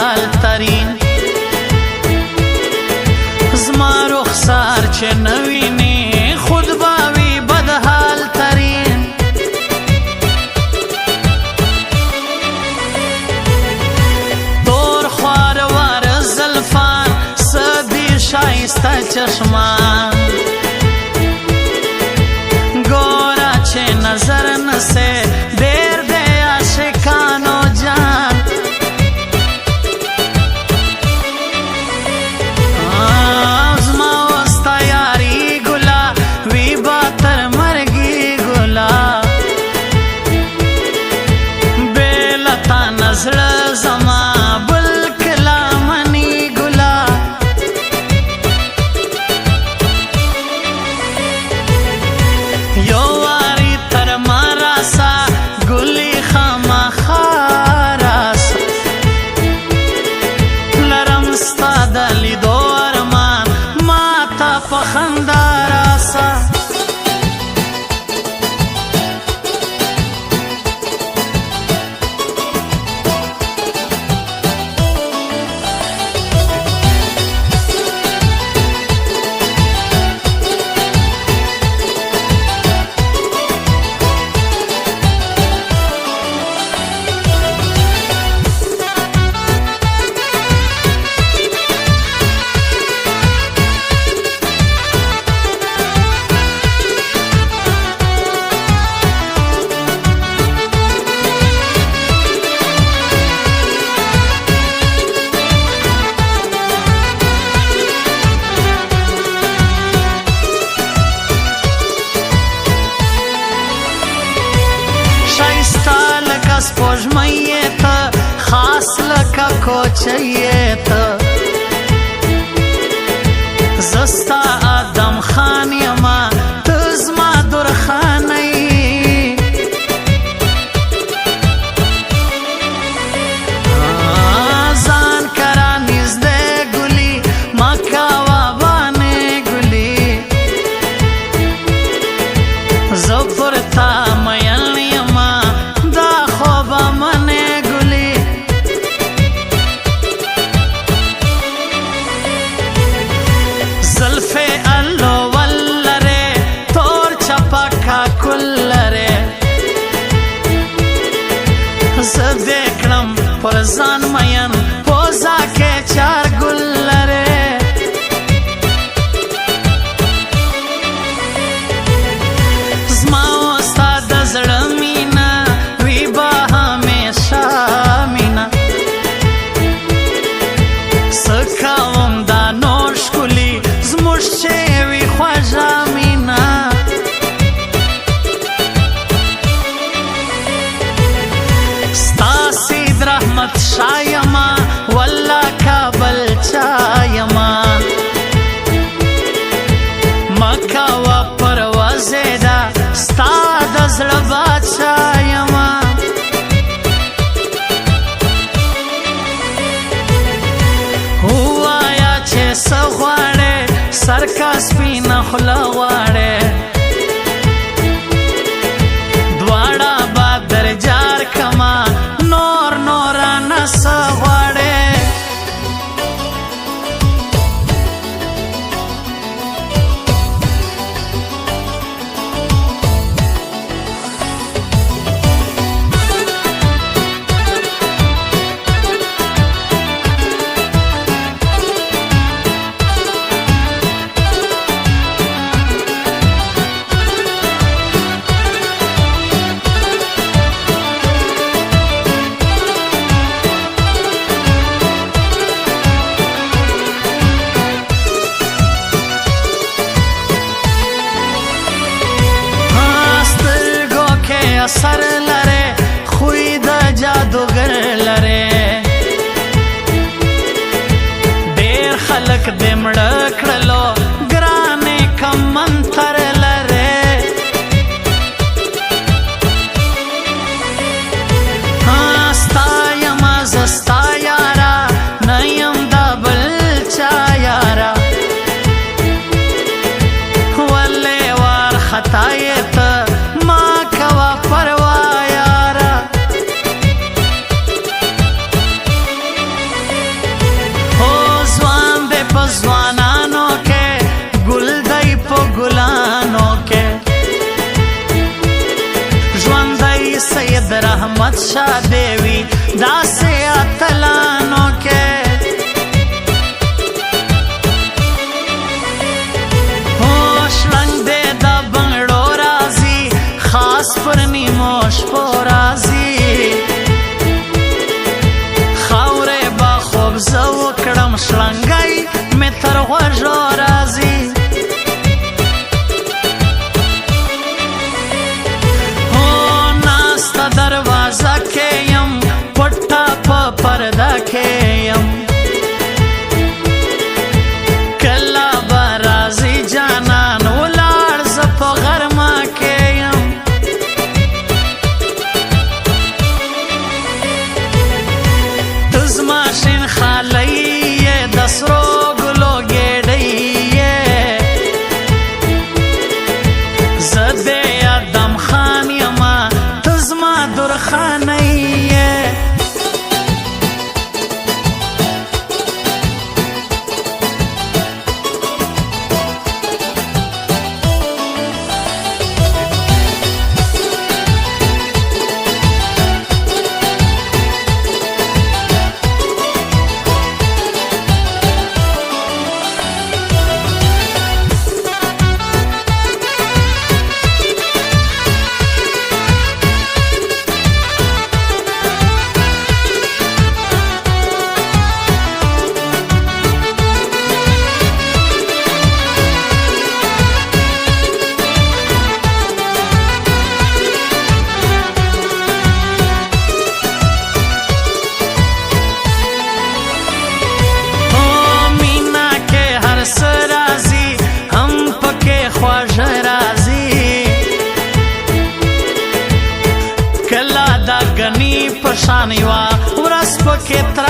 حال ترین زما رخسار چې نویني خود باوی بد حال ترین دور خوار زلفان سبی شایسته چشمان گورا چه نظر نسه دیر دے عاشقانو جان زما وستا یاری گلا وی باتر مرگی گلا بیلتا نظر زما بلکلا منی گلا یو واری تر ماراسا گلی خاما خاراس لرم ستا دلی دو ارمان ما تا پخنداراسا سپوږمۍ ته خاص لکه کوچۍ ته زه ستا ادم خان یما ته زما درخانۍ ځان کرا نږدې ګلي ما کوه باندې ګلي زه پر تا مین یما زدکړم پر ځان مین پوزا کې چار ګل لره زما ستا د زړه مینا وی به همیشه مینا څه کوم دا نور ښکلي زموږ چې وي خوږه مینا رحمت شایما والله کابل چایما مکه و پرواز دا ستا د زړه بادشایما هوایا چې څه غواړې سرکا سپینه خوله غواړې دواړه به در جار کما څه غواړې اثر لره خوی د جادوگر لره ډیر خلق دې مړه کړلو ګرانې کم منتر لره ستا یما زه ستا یارا نه یم د بل چا یارا ولې وار خطا یې ته ما کوه پروا یارا سید رحمت شاه دیوی داسې اتلانو کې شلنګ دې د بنګړو راځي خاص پر نیمو شپو راځي خاورې به خوب زه وکړم شلنګی مې تر غوږو راځي هو ناسته دروازه کې یم پټه په پرده کې یم کله به راځي جانان ولاړ زه په غرمه کې یم ته زما شین خالی یې د سرو ګلو ګېډۍ یې زه د ادم خان یمه ته زما درخانۍ یې کله دا غنی پشان یوا ورځ پکې تر